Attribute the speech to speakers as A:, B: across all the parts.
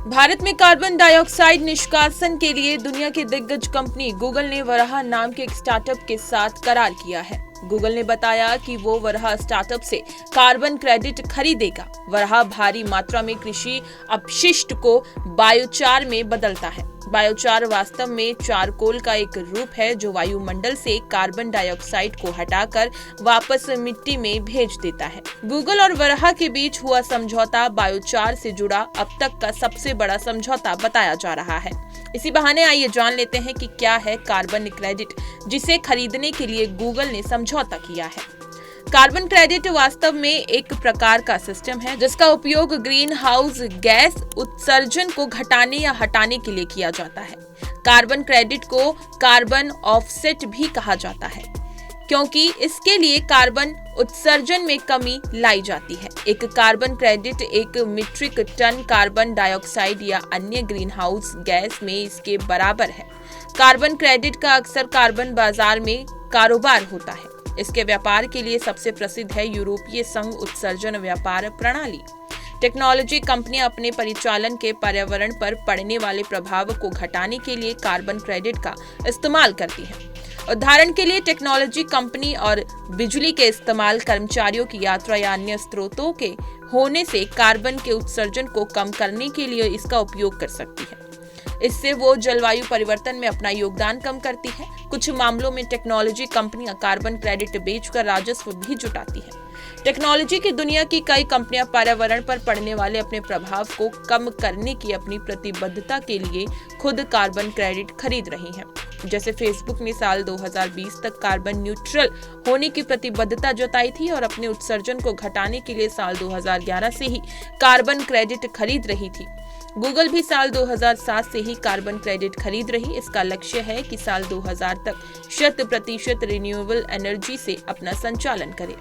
A: भारत में carbon dioxide निष्कासन के लिए दुनिया की दिग्गज कंपनी गूगल ने वराहा नाम के एक स्टार्टअप के साथ करार किया है। गूगल ने बताया कि वो वराहा स्टार्टअप से कार्बन क्रेडिट खरीदेगा। वराहा भारी मात्रा में कृषि अपशिष्ट को बायोचार में बदलता है। बायोचार वास्तव में चारकोल का एक रूप है जो वायुमंडल से कार्बन डाइऑक्साइड को हटाकर वापस मिट्टी में भेज देता है। गूगल और वराहा के बीच हुआ समझौता बायोचार से जुड़ा अब तक का सबसे बड़ा समझौता बताया जा रहा है। इसी बहाने आइए जान लेते हैं कि क्या है कार्बन क्रेडिट, जिसे खरीदने के लिए गूगल ने समझौता किया है। कार्बन क्रेडिट वास्तव में एक प्रकार का सिस्टम है जिसका उपयोग ग्रीन हाउस गैस उत्सर्जन को घटाने या हटाने के लिए किया जाता है। कार्बन क्रेडिट को कार्बन ऑफसेट भी कहा जाता है क्योंकि इसके लिए कार्बन उत्सर्जन में कमी लाई जाती है। एक कार्बन क्रेडिट एक मीट्रिक टन कार्बन डाइऑक्साइड या अन्य ग्रीन हाउस गैस में इसके बराबर है। कार्बन क्रेडिट का अक्सर कार्बन बाजार में कारोबार होता है। इसके व्यापार के लिए सबसे प्रसिद्ध है यूरोपीय संघ उत्सर्जन व्यापार प्रणाली। टेक्नोलॉजी कंपनियां अपने परिचालन के पर्यावरण पर पड़ने वाले प्रभाव को घटाने के लिए कार्बन क्रेडिट का इस्तेमाल करती हैं। उदाहरण के लिए टेक्नोलॉजी कंपनी और बिजली के इस्तेमाल, कर्मचारियों की यात्रा या अन्य स्रोतों के होने से कार्बन के उत्सर्जन को कम करने के लिए इसका उपयोग कर सकती है। इससे वो जलवायु परिवर्तन में अपना योगदान कम करती है। कुछ मामलों में टेक्नोलॉजी कंपनियां कार्बन क्रेडिट बेचकर राजस्व भी जुटाती हैं। टेक्नोलॉजी की दुनिया की कई कंपनियां पर्यावरण पर पड़ने वाले अपने प्रभाव को कम करने की अपनी प्रतिबद्धता के लिए खुद कार्बन क्रेडिट खरीद रही हैं। जैसे फेसबुक ने साल 2020 तक कार्बन न्यूट्रल होने की प्रतिबद्धता जताई थी और अपने उत्सर्जन को घटाने के लिए साल 2011 से ही कार्बन क्रेडिट खरीद रही थी। गूगल भी साल 2007 से ही कार्बन क्रेडिट खरीद रही। इसका लक्ष्य है कि साल 2000 तक 100% रिन्यूएबल एनर्जी से अपना संचालन करे।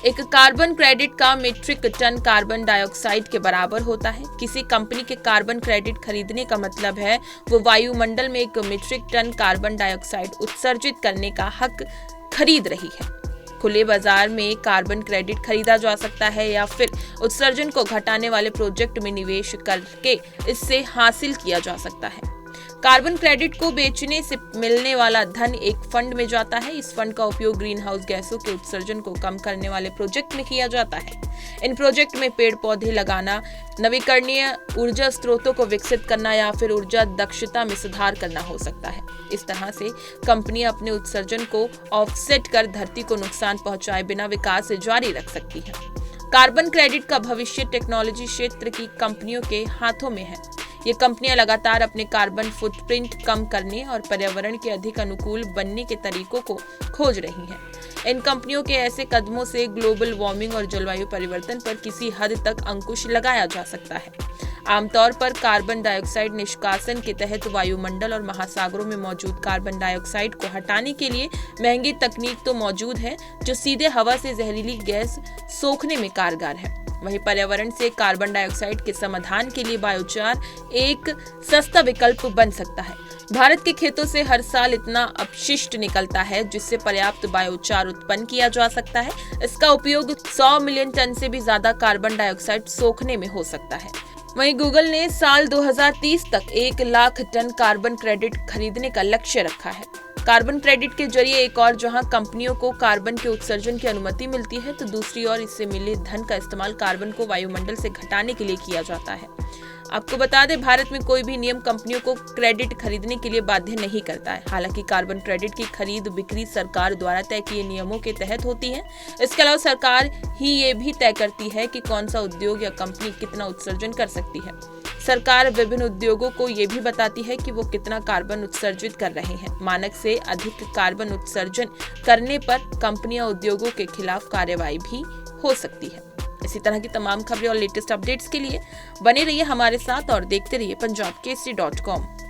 A: एक कार्बन क्रेडिट का मीट्रिक टन कार्बन डाइऑक्साइड के बराबर होता है। किसी कंपनी के कार्बन क्रेडिट खरीदने का मतलब है वो वायुमंडल में एक मीट्रिक टन कार्बन डाइऑक्साइड उत्सर्जित करने का हक खरीद रही है। खुले बाजार में कार्बन क्रेडिट खरीदा जा सकता है या फिर उत्सर्जन को घटाने वाले प्रोजेक्ट में निवेश करके इससे हासिल किया जा सकता है। कार्बन क्रेडिट को बेचने से मिलने वाला धन एक फंड में जाता है। इस फंड का उपयोग ग्रीन हाउस गैसों के उत्सर्जन को कम करने वाले प्रोजेक्ट में किया जाता है। इन प्रोजेक्ट में पेड़ पौधे लगाना, नवीकरणीय ऊर्जा स्रोतों को विकसित करना या फिर ऊर्जा दक्षता में सुधार करना हो सकता है। इस तरह से कंपनियां अपने उत्सर्जन को ऑफसेट कर धरती को नुकसान पहुंचाए बिना विकास जारी रख सकती हैं। कार्बन क्रेडिट का भविष्य टेक्नोलॉजी क्षेत्र की कंपनियों के हाथों में है। ये कंपनियां लगातार अपने कार्बन फुटप्रिंट कम करने और पर्यावरण के अधिक अनुकूल बनने के तरीकों को खोज रही हैं। इन कंपनियों के ऐसे कदमों से ग्लोबल वार्मिंग और जलवायु परिवर्तन पर किसी हद तक अंकुश लगाया जा सकता है। आमतौर पर कार्बन डाइऑक्साइड निष्कासन के तहत वायुमंडल और महासागरों में मौजूद कार्बन डाइऑक्साइड को हटाने के लिए महंगी तकनीक तो मौजूद है जो सीधे हवा से जहरीली गैस सोखने में कारगर है। वहीं पर्यावरण से कार्बन डाइऑक्साइड के समाधान के लिए बायोचार एक सस्ता विकल्प बन सकता है। भारत के खेतों से हर साल इतना अपशिष्ट निकलता है जिससे पर्याप्त बायोचार उत्पन्न किया जा सकता है। इसका उपयोग 100 मिलियन टन से भी ज्यादा कार्बन डाइऑक्साइड सोखने में हो सकता है। वहीं गूगल ने साल 2030 तक 1 लाख टन कार्बन क्रेडिट खरीदने का लक्ष्य रखा है। कार्बन क्रेडिट के जरिए एक और जहां कंपनियों को कार्बन के उत्सर्जन की अनुमति मिलती है तो दूसरी ओर इससे मिले धन का इस्तेमाल कार्बन को वायुमंडल से घटाने के लिए किया जाता है। आपको बता दें, भारत में कोई भी नियम कंपनियों को क्रेडिट खरीदने के लिए बाध्य नहीं करता है। हालांकि कार्बन क्रेडिट की खरीद बिक्री सरकार द्वारा तय किए नियमों के तहत होती है। इसके अलावा सरकार ही ये भी तय करती है कि कौन सा उद्योग या कंपनी कितना उत्सर्जन कर सकती है। सरकार विभिन्न उद्योगों को ये भी बताती है कि वो कितना कार्बन उत्सर्जित कर रहे हैं। मानक से अधिक कार्बन उत्सर्जन करने पर कंपनियां उद्योगों के खिलाफ कार्रवाई भी हो सकती है। इसी तरह की तमाम खबरें और लेटेस्ट अपडेट्स के लिए बने रहिए हमारे साथ और देखते रहिए punjabkesari.com।